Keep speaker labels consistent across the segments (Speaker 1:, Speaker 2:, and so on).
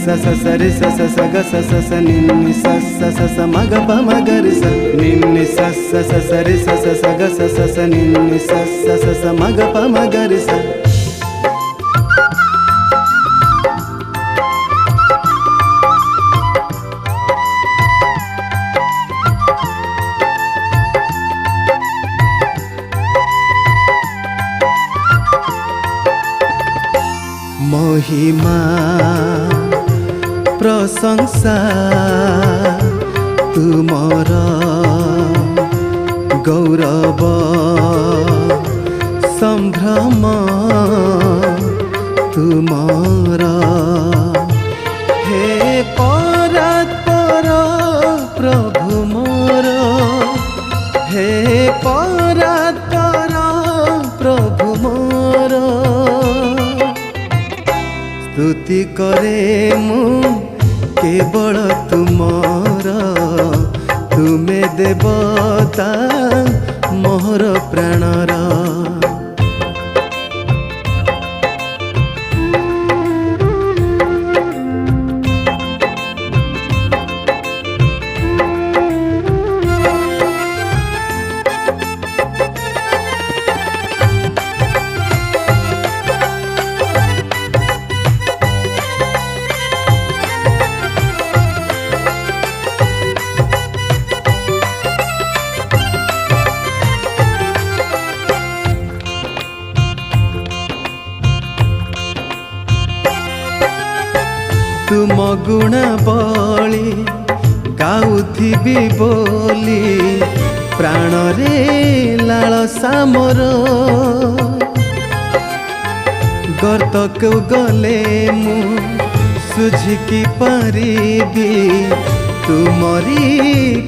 Speaker 1: सा सा सा रे सा सा सा ग सा सा सा नि सा सा सा सा म ग प म ग रे सा नि सा सा सा सा रे सा सा सा ग सा सा सा नि सा सा सा सा म ग प म ग रे सा। महिमा प्रशंसा तुमर गौरव संभ्रम तुमर हे परात्पर प्रभु मोर हे परात्पर प्रभु मोर स्तुति करे मु केवल तुमर तुमे देवता मोर प्राणर। तुम गुणावली गाउथिबी बोली प्राण रे लालसा मोर गर्त को गले मु सुझिकी पारिबी तुमरी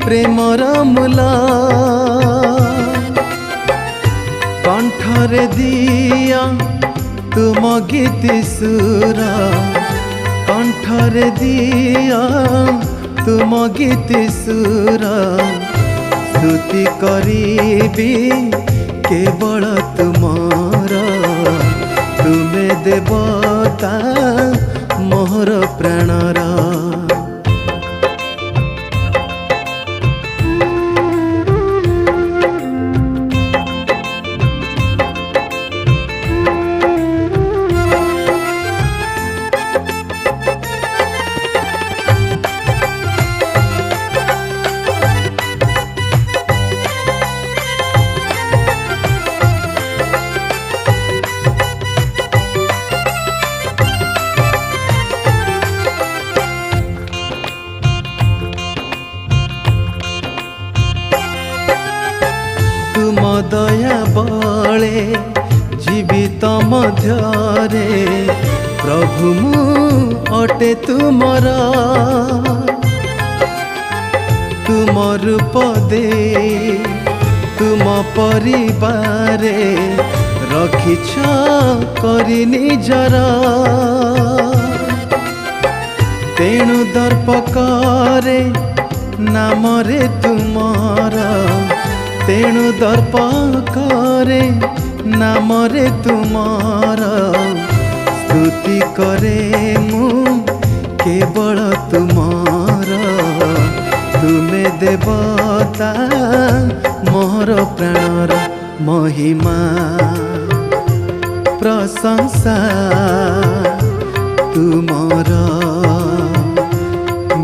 Speaker 1: प्रेमर मूल कंठरे दिया तुम गीति सुर कंठरे दिया तुम गीति सुर स्तुति करीबी केवल तुमर तुमे देवता मोर प्राणर। तुम दया बले जीवित मध्यरे प्रभु मु अटे तुमर तुम रूप दे तुम परिवारे रखिछ करी निजर तेणु दर्प करे नामरे तुमर तेणु दर्प करे नामरे तुमर स्तुति करे मु केवल तुमर तुमे देवता मोर प्राणर। महिमा प्रशंसा तुमर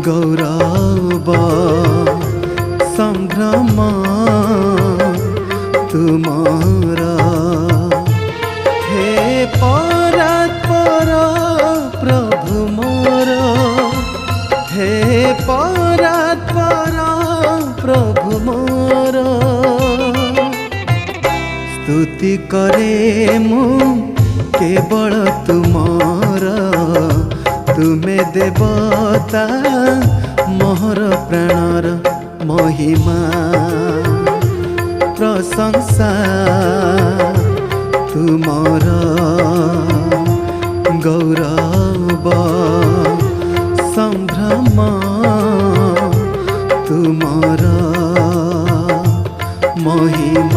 Speaker 1: गौरव संभ्रम तुमर हे परात्पर प्रभु मोर हे परात्पर प्रभु मोर स्तुति करे मु केवल तुमर तुमे देवता मोर प्राणर। महिमा प्रशंसा तुमर गौरव संभ्रम तुमर महिमा।